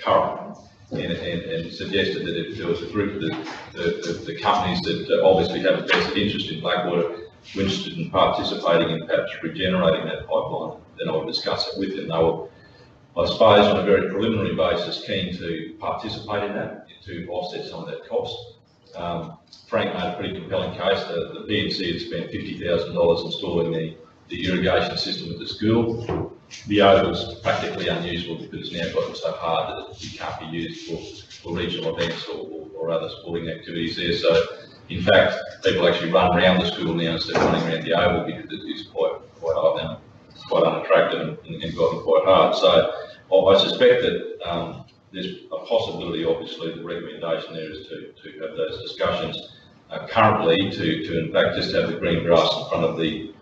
current, and suggested that if there was a group of the companies that obviously have a vested interest in Blackwater were interested in participating in perhaps regenerating that pipeline, then I would discuss it with them. They were, I suppose, on a very preliminary basis, keen to participate in that, to offset some of that cost. Frank made a pretty compelling case. The PNC had spent $50,000 installing the irrigation system at the school. The oval was practically unusable because it's now gotten so hard that it can't be used for regional events or other sporting activities there. So, in fact, people actually run around the school now instead of running around the oval because it is quite hard now, quite unattractive and gotten quite hard. So, I suspect that there's a possibility, obviously, the recommendation there is to have those discussions. Currently, to in fact just have the green grass in front of the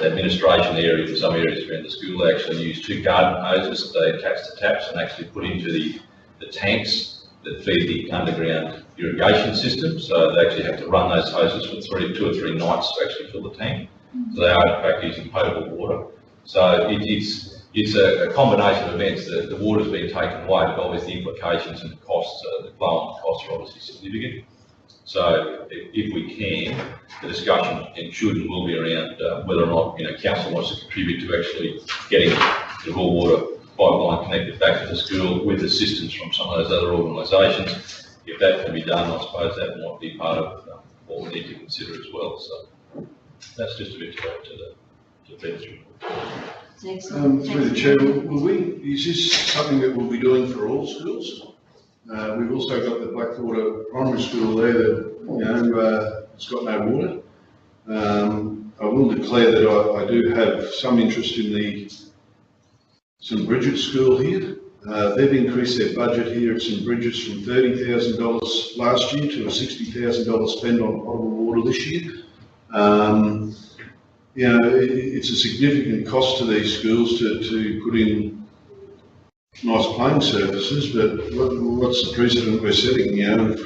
administration area in some areas around the school. They actually use two garden hoses that they attach to taps and actually put into the tanks that feed the underground irrigation system. So they actually have to run those hoses for 2 or 3 nights to actually fill the tank. So they are in fact using potable water. So it's a combination of events. The water's been taken away, but obviously the implications and the costs, the flow-on costs are obviously significant. So if we can, the discussion should and will be around whether or not council wants to contribute to actually getting the raw water pipeline connected back to the school with assistance from some of those other organisations. If that can be done, I suppose that might be part of what we need to consider as well. So that's just a bit to add to the benefit. Through the chair, is this something that we'll be doing for all schools? We've also got the Blackwater Primary School there that it's got no water. I will declare that I do have some interest in the St Bridget School here. They've increased their budget here at St Bridget's from $30,000 last year to a $60,000 spend on potable water this year. It's a significant cost to these schools to put in nice playing surfaces, but what's the precedent we're setting? If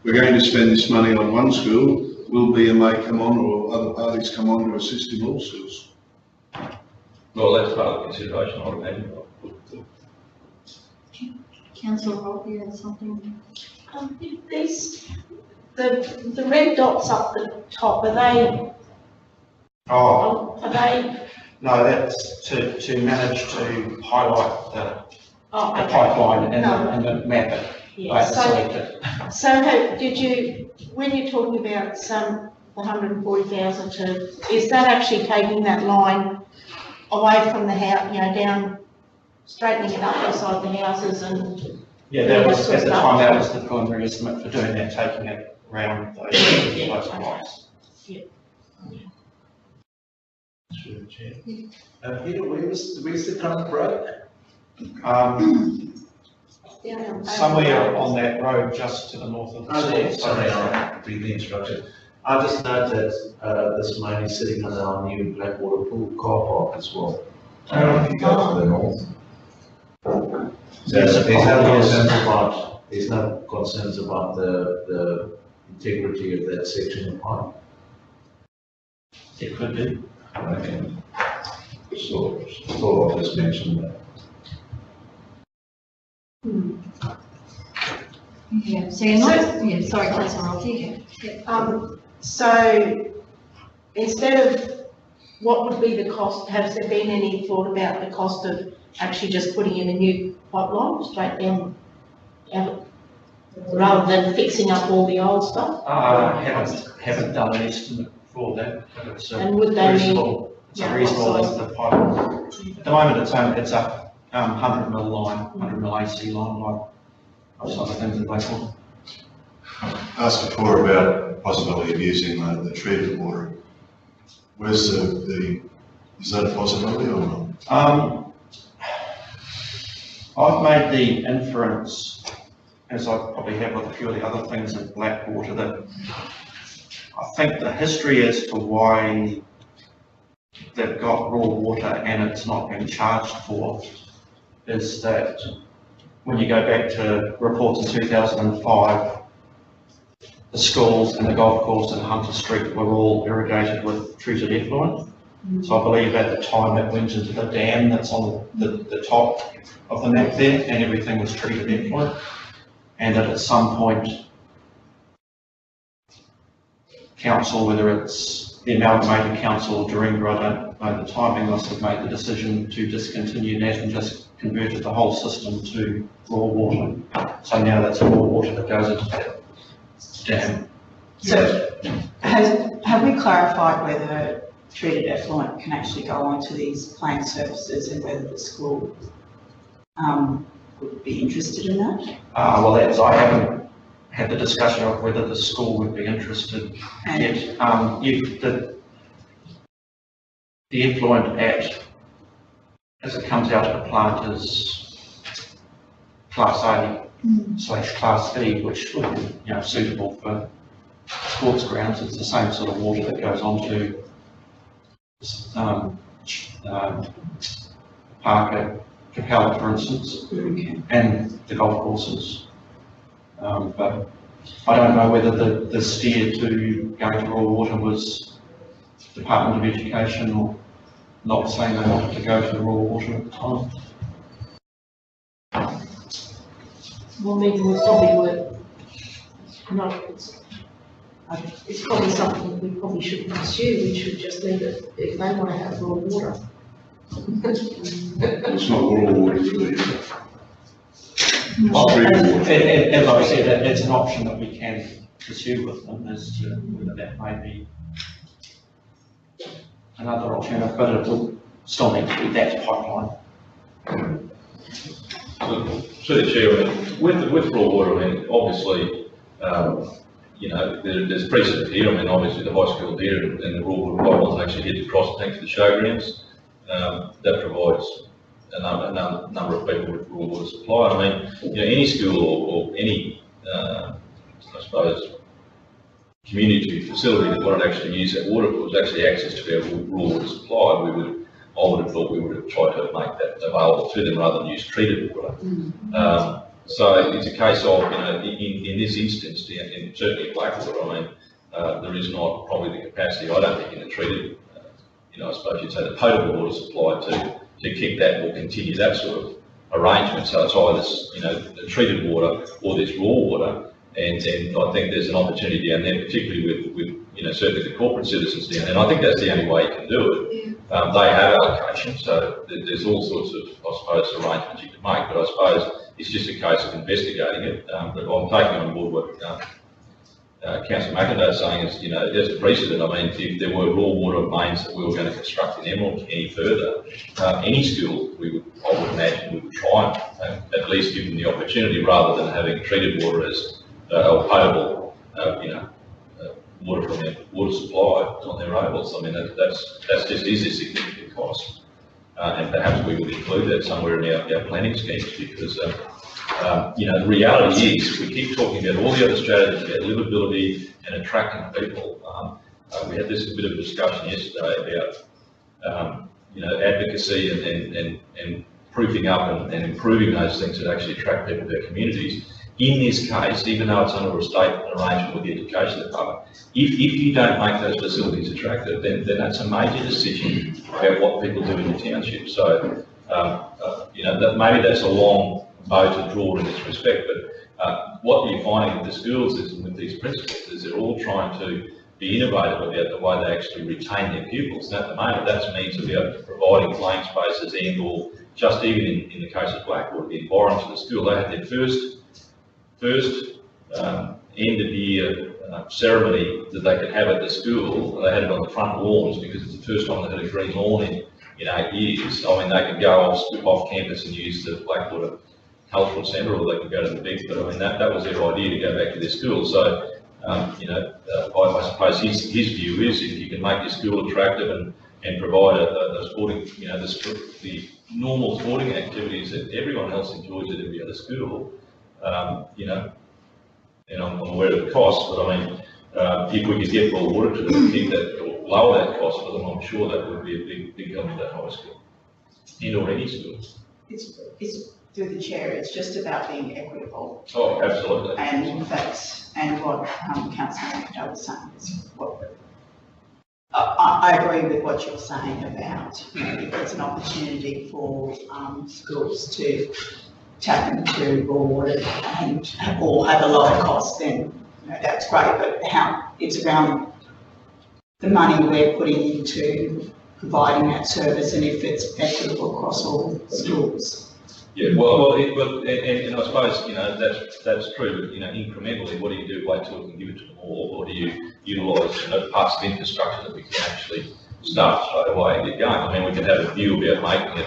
we're going to spend this money on one school, will BMA come on or other parties come on to assist in all schools? Well, that's part of the consideration, I would imagine. Councillor Robb, you had something? The red dots up the top, are they? Oh. Are they? No, that's to manage to highlight the Okay. pipeline and the map it. Yeah. So did you, when you're talking about the 140,000 is that actually taking that line away from the house, down, straightening it up beside the houses and? Yeah, that was, at the time, that was the primary estimate for doing that, taking it around those lines. Yeah. Through the chair. Peter, where's the current road? Somewhere on that road just to the north of the school. Sorry, I'll read the instruction. I just note that this main is sitting on our new Blackwater Pool car park as well. If you go to the north. There's no concerns about the integrity of that section of pipe. It could be. Okay. So I'll just mention that. Yeah, so you're not, sorry, Councillor Rocky. So instead of what would be the cost, has there been any thought about the cost of actually just putting in a new pipeline straight down, rather than fixing up all the old stuff? Haven't done an estimate for that, but it's a reasonable length of pipeline. At the moment, it's a 100 mil line, 100 mil AC line, like some of the things in Blackwater. Asked before about the possibility of using the treated water. Where's is that a possibility or not? I've made the inference, as I probably have with a few of the other things in Blackwater, that I think the history as to why they've got raw water and it's not being charged for is that when you go back to reports in 2005, the schools and the golf course and Hunter Street were all irrigated with treated effluent. So I believe at the time it went into the dam that's on the top of the map there, and everything was treated effluent. And that at some point, council, whether it's the amalgamated council or Duringa, I don't know the timing, must have made the decision to discontinue that and just converted the whole system to raw water. So now that's raw water that goes into that dam. So have we clarified whether treated effluent can actually go onto these plant surfaces and whether the school would be interested in that? Well, I haven't had the discussion of whether the school would be interested yet. The effluent as it comes out of the plant is class A / class B, which would be suitable for sports grounds. It's the same sort of water that goes onto park at Capella, for instance, and the golf courses. But I don't know whether the steer to going to raw water was Department of Education or not saying they wanted to go to raw water at the time. Well, maybe we probably would. No, it's probably something we probably shouldn't pursue. We should just leave it if they want to have raw water. It's not raw water, really, is it? As I said, it's an option that we can pursue with them as to whether that may be another alternative, but it will still need to be that pipeline. So the Chair, with raw water, I mean, obviously, there's precedent here. I mean, obviously the high school here and the raw water pipelines actually head across the tank to the showgrounds. That provides a number of people with raw water supply. I mean, any school or any, I suppose, community facility that wanted to actually use that water was actually access to our raw water supply. I would have thought we would have tried to make that available to them rather than use treated water. So it's a case of, in this instance, and certainly in Blackwater, I mean, there is not probably the capacity, I don't think, in the treated, I suppose you'd say the potable water supply to keep that or continue that sort of arrangement. So it's either the treated water or this raw water, and I think there's an opportunity down there, particularly with certainly the corporate citizens down there. And I think that's the only way you can do it. They have allocation, so there's all sorts of, I suppose, arrangements you can make. But I suppose it's just a case of investigating it. But I'm taking on board what Councillor McIntyre is saying is, there's a precedent. I mean, if there were raw water mains that we were going to construct in Emerald any further, any school, I would imagine we would try and at least give them the opportunity rather than having treated water as or potable, water from their water supply on their ovals. I mean, that's just is a significant cost. And perhaps we would include that somewhere in our planning schemes because, the reality is we keep talking about all the other strategies about livability and attracting people. We had this bit of a discussion yesterday about, advocacy and proofing up and improving those things that actually attract people to their communities. In this case, even though it's under a state arrangement with the Education Department, if you don't make those facilities attractive, then that's a major decision about what people do in the township. So, maybe that's a long bow to draw in this respect, but what you're finding with the schools is with these principals is they're all trying to be innovative about the way they actually retain their pupils. And at the moment, that's means about providing playing spaces and or just even in the case of Blackwater, the environment of the school, they had their first end of year ceremony that they could have at the school. They had it on the front lawns because it's the first time they had a green lawn in 8 years. I mean, they could go off campus and use the Blackwater Cultural Centre, or they could go to the big, but I mean, that was their idea to go back to their school. So, I suppose his view is if you can make your school attractive and provide a sporting, the normal sporting activities that everyone else enjoys at every other school, and I'm aware of the cost, but I mean, if we could get more water to them, keep that or lower that cost for them, I'm sure that would be a big help to that high school, or any school. It's through the chair, it's just about being equitable. Oh, absolutely. And that's, and what Councillor McIntyre was saying is what, I I agree with what you're saying about, if there's an opportunity for schools to tap into raw water and or have a lower cost, then that's great. But how it's around the money we're putting into providing that service and if it's equitable across all schools. Yeah, well, and I suppose, that's true, but, incrementally, what do you do? Wait till we can give it to them all, or do you utilise, parts of infrastructure that we can actually start straight away and get going? I mean, we can have a view about making it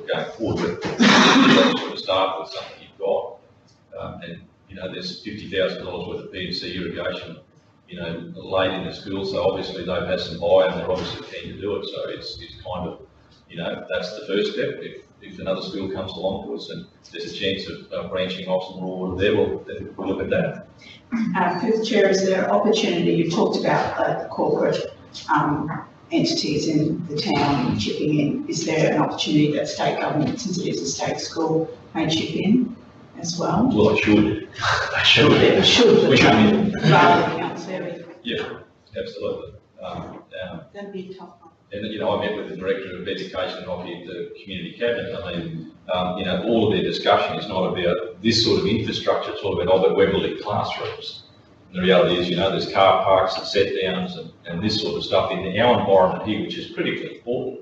going forward, but you sort of start with something you've got. There's $50,000 worth of PNC irrigation, laid in the school, so obviously they've had some buy-in, they're obviously keen to do it, so it's kind of, that's the first step. If another school comes along to us and there's a chance of branching off some raw water there, then we'll look at that. Through the chair, is there opportunity, you talked about the corporate entities in the town chipping in, is there an opportunity that state government, since it is a state school, may chip in as well? Well, it should. It should, We but should. rather than council. Yeah, absolutely. That'd be a tough one. And, I met with the Director of Education of the Community Cabinet. I mean, all of their discussion is not about this sort of infrastructure, it's all about, we're building classrooms. And the reality is, there's car parks and set downs and this sort of stuff in our environment here, which is critically important.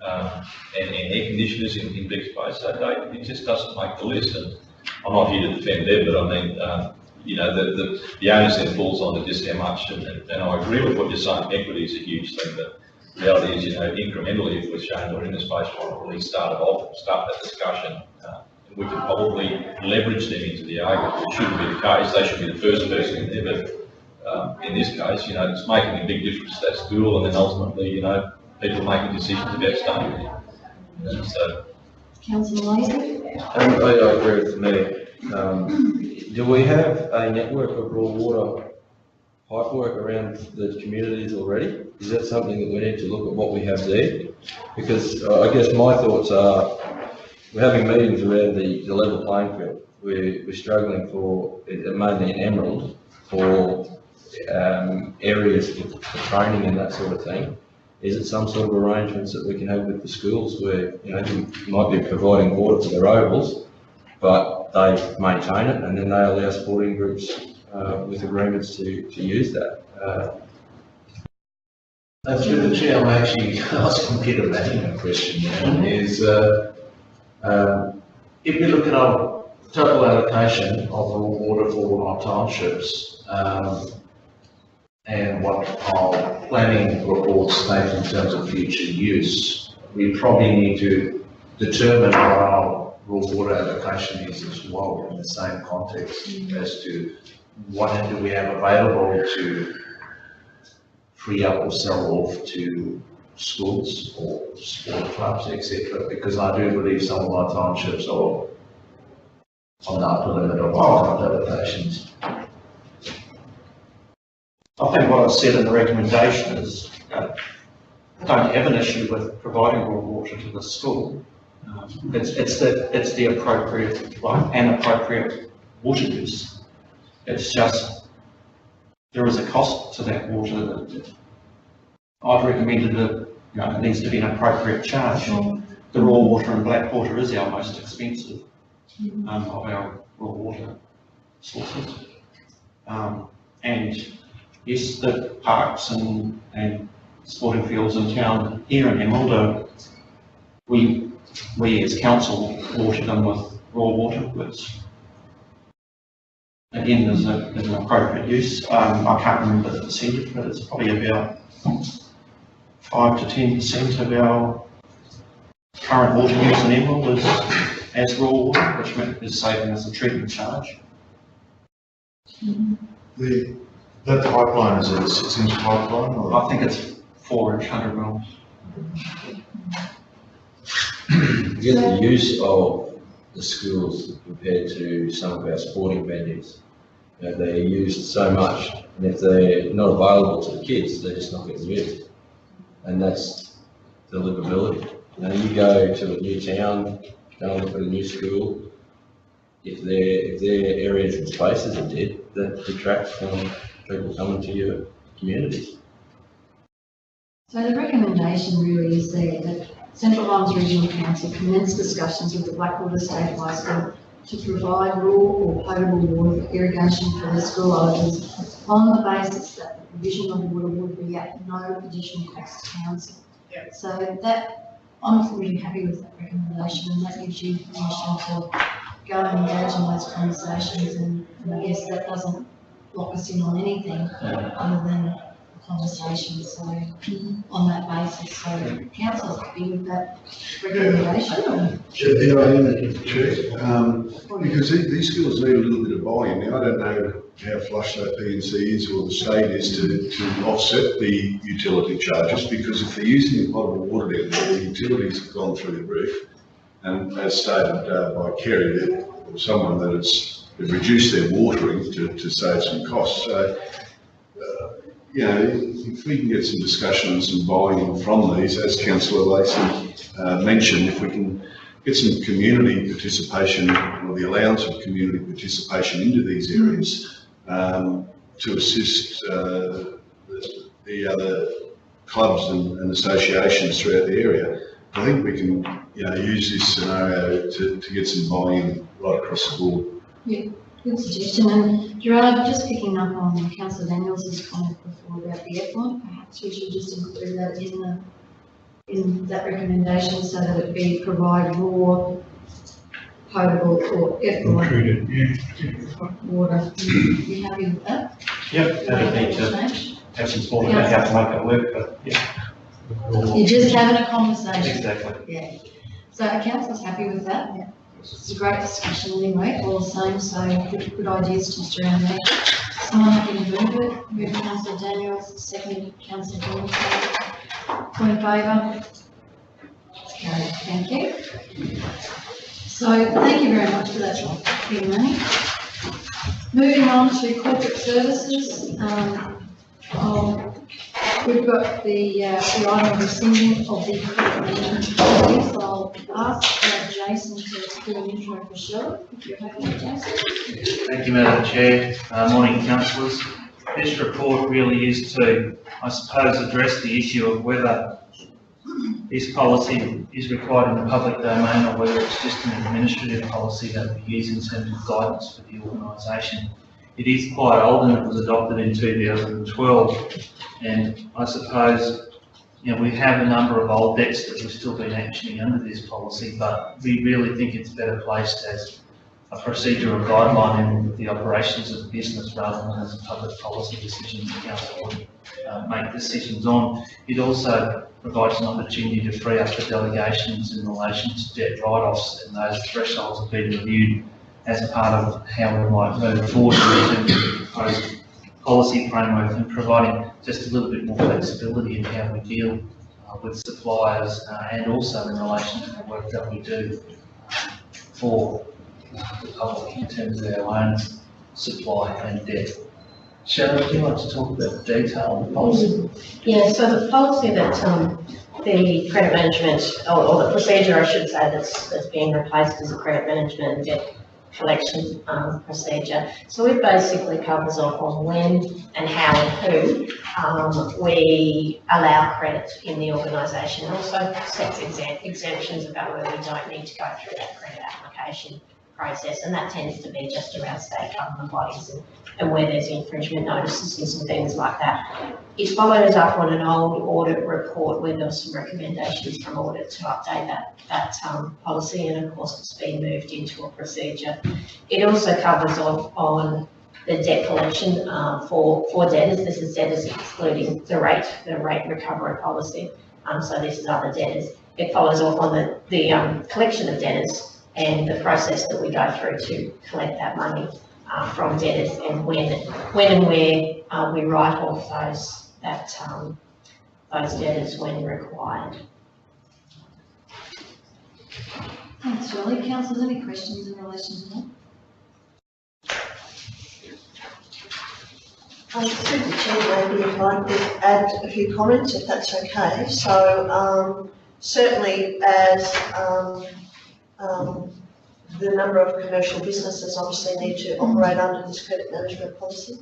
And air conditioners in big space, so it just doesn't make the list. And I'm not here to defend them, but I mean, the onus then falls on to just how much, and I agree with what you're saying, equity is a huge thing, but the reality is, incrementally, if we're showing we're in the space, we'll really start that discussion, and we can probably leverage them into the argument. It shouldn't be the case, they should be the first person in there, but in this case, it's making a big difference to that school, and then ultimately, people making decisions about staying there. So. Councillor Lacy? I agree with the mayor. Do we have a network of raw water pipework around the communities already? Is that something that we need to look at what we have there? Because I guess my thoughts are, we're having meetings around the level playing field. We're struggling for, mainly in Emerald, for areas for training and that sort of thing. Is it some sort of arrangements that we can have with the schools where, you might be providing water for their ovals, but they maintain it and then they allow sporting groups with agreements to use that? Through the chair, I'm actually asking Peter Manning a question, is if we look at our total allocation of raw water for our townships, and what our planning reports state in terms of future use, we probably need to determine what our raw water allocation is as well in the same context as to what do we have available to free up or sell off to schools or sport clubs, etc. Because I do believe some of our townships are on the upper limit of our allocations. I think what I've said in the recommendation is, I don't have an issue with providing raw water to the school. It's the appropriate, and appropriate water use. It's just, there is a cost to that water that I've recommended that, it needs to be an appropriate charge. The raw water in Blackwater is our most expensive of our raw water sources. And yes, the parks and sporting fields in town here in Emerald, we as council water them with raw water, which again is an appropriate use. I can't remember the percentage, but it's probably about 5 to 10% of our current water use in Emerald is as raw water, which is saving us a treatment charge. That pipeline, is it a 6-inch pipeline? Or? I think it's 4-inch 100 mil. I guess the use of the schools compared to some of our sporting venues, they're used so much, and if they're not available to the kids, they're just not getting used. And that's the livability. You go to a new town, go and look at a new school, if their areas and spaces are dead, that detracts from people coming to your communities. So the recommendation really is there that Central Highlands Regional Council commence discussions with the Blackwater State High School to provide raw or potable water for irrigation for the school owners on the basis that the provision of water would be at no additional cost to council. So that, I'm really happy with that recommendation, and that gives you permission to go and engage in those conversations, and I guess that doesn't lock us in on anything other than a conversation, so on that basis, so council's happy with that recommendation. Because these schools need a little bit of buy-in. Now, I don't know how flush that PNC is or the state is to offset the utility charges, because if they're using the potable water down there, the utilities have gone through the roof. And as stated by Kerry, or someone, that they've reduced their watering to save some costs. So, you know, if we can get some discussion and some buy-in from these, as Councillor Lacey mentioned, if we can get some community participation, or the allowance of community participation into these areas to assist the other clubs and associations throughout the area, I think we can, you know, use this scenario to get some buy-in right across the board. Yeah, good suggestion. And Gerard, just picking up on Councillor Daniels' comment before about the effluent, perhaps we should just include that in that recommendation, so that it be provide raw, potable or effluent water. You happy with that? Yep, that'd need to have some thought about how to make it work, but yeah. You're just having a conversation. Exactly. Yeah. So council's happy with that? Yeah. It's a great discussion anyway, all the same, so good ideas tossed around there. Someone happy to move it? Move Councillor Daniels, second Councillor Daniels. All in favour? Okay, thank you. So thank you very much for that, Manny. Moving on to corporate services. We've got the item of rescinding of the credit management policy, so I'll ask Jason to do an intro for Shelley, if you're happy with Jason. Thank you, Madam Chair. Morning, councillors. This report really is to, I suppose, address the issue of whether this policy is required in the public domain or whether it's just an administrative policy that we use in terms of guidance for the organisation. It is quite old, and it was adopted in 2012, and I suppose, you know, we have a number of old debts that we've still been actioning under this policy, but we really think it's better placed as a procedure or guideline in the operations of the business rather than as a public policy decision the council would make decisions on. It also provides an opportunity to free up the delegations in relation to debt write-offs, and those thresholds have been reviewed as a part of how we might move forward in terms of the proposed policy framework, and providing just a little bit more flexibility in how we deal with suppliers and also in relation to the work that we do for the public in terms of our own supply and debt. Sharon, would you like to talk about the detail of the policy? Yeah, so the policy that the credit management, or the procedure I should say, that's being replaced as a credit management and debt collection procedure. So it basically covers off on when and how and who we allow credit in the organisation. It also sets exemptions about where we don't need to go through that credit application process, and that tends to be just around state government bodies and where there's infringement notices and some things like that. It follows up on an old audit report where there were some recommendations from audit to update that policy, and of course it's been moved into a procedure. It also covers off on the debt collection for debtors. This is debtors excluding the rate recovery policy. So this is other debtors. It follows off on the collection of debtors and the process that we go through to collect that money from debtors, and when and where we write off those debtors when required. Thanks, Shelley. Councillors, any questions in relation to that? Through the chair, maybe if I could add a few comments, if that's okay. So certainly as the number of commercial businesses obviously need to operate under this credit management policy.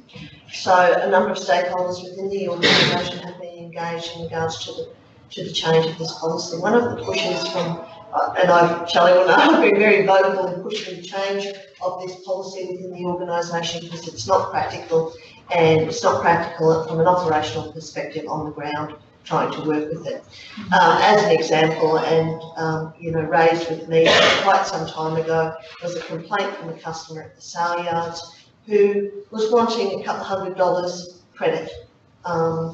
So a number of stakeholders within the organisation have been engaged in regards to the change of this policy. One of the pushes from, Shelley will know, I've been very vocal in pushing the change of this policy within the organisation because it's not practical, and it's not practical from an operational perspective on the ground, trying to work with it. As an example, and raised with me quite some time ago, was a complaint from a customer at the sale yards who was wanting a couple $100 credit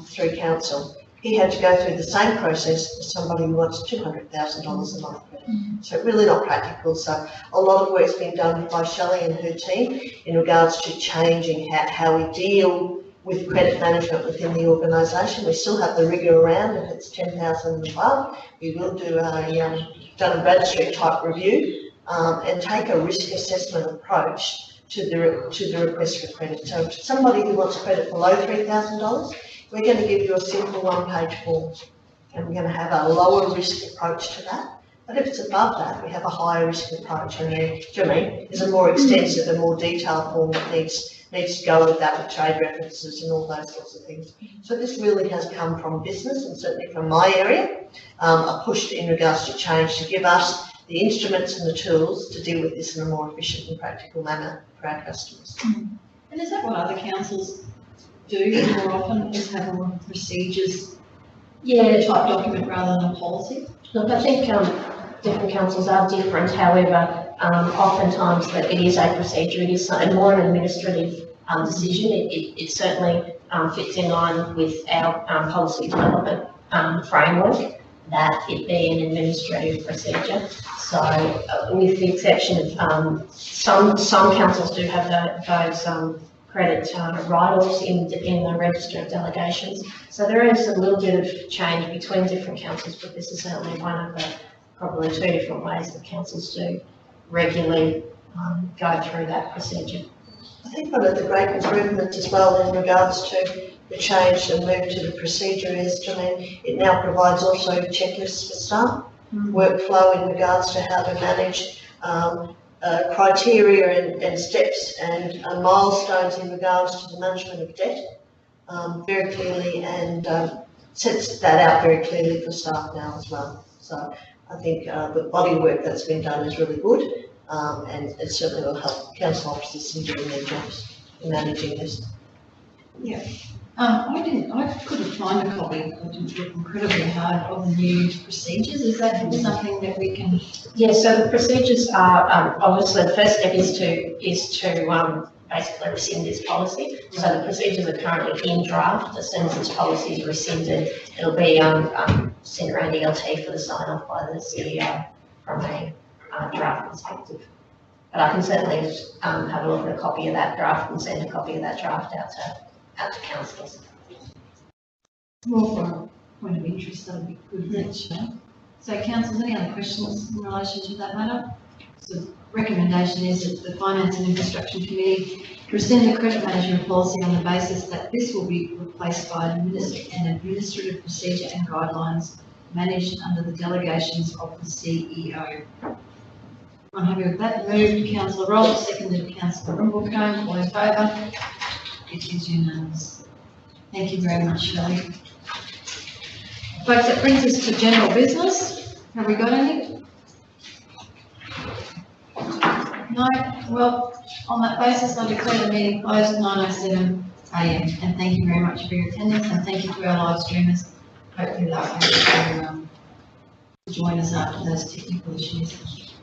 through council. He had to go through the same process as somebody who wants $200,000 a month credit. So really not practical. So a lot of work's been done by Shelley and her team in regards to changing how we deal with credit management within the organisation. We still have the rigour around if it's 10,000 and above. We will do a Dun & Bradstreet type review and take a risk assessment approach to the request for credit. So to somebody who wants credit below $3,000, we're going to give you a simple one-page form, and we're going to have a lower risk approach to that. But if it's above that, we have a higher risk approach, and then, do you know what I mean? There's a more extensive and more detailed form that needs to go with that, with trade references and all those sorts of things. So this really has come from business, and certainly from my area, a push in regards to change to give us the instruments and the tools to deal with this in a more efficient and practical manner for our customers. And is that what other councils do more often, is have more procedures? Yeah, Type document rather than a policy? look, I think different councils are different, however, oftentimes that it is a procedure, it is more an administrative decision. It certainly fits in line with our policy development framework, that it be an administrative procedure. So with the exception of some councils do have those credit write-offs in the register of delegations. So there is a little bit of change between different councils, but this is certainly one of the probably two different ways that councils do regularly go through that procedure. I think one of the great improvements as well in regards to the change and move to the procedure is, Janine, it now provides also checklists for staff, workflow in regards to how to manage criteria and steps and milestones in regards to the management of debt very clearly, and sets that out very clearly for staff now as well. So I think the body work that's been done is really good, and it certainly will help council officers in doing their jobs in managing this. Yeah. I couldn't find a copy, I didn't look incredibly hard, of the new procedures. Is that something that we can? Yeah, so the procedures are, obviously the first step is to basically rescind this policy. So the procedures are currently in draft. As soon as this policy is rescinded, it'll be sent around ELT for the sign off by the CEO from a draft perspective. But I can certainly have a look at a copy of that draft and send a copy of that draft out to councillors. More for a point of interest, that would be good, actually. So councillors, any other questions in relation to that matter? So the recommendation is that the Finance and Infrastructure Committee rescind the credit management policy on the basis that this will be replaced by an administrative procedure and guidelines managed under the delegations of the CEO. I'm happy with that. Moved Councillor Roll, seconded Councillor Rumblecombe. All in favour? It is unanimous. Thank you very much, Shelley. Folks, that brings us to general business. Have we got any? No? Well, on that basis, I declare the meeting closed at 9:07 AM. And thank you very much for your attendance, and thank you to our live streamers. Hopefully they'll be able to join us after those technical issues.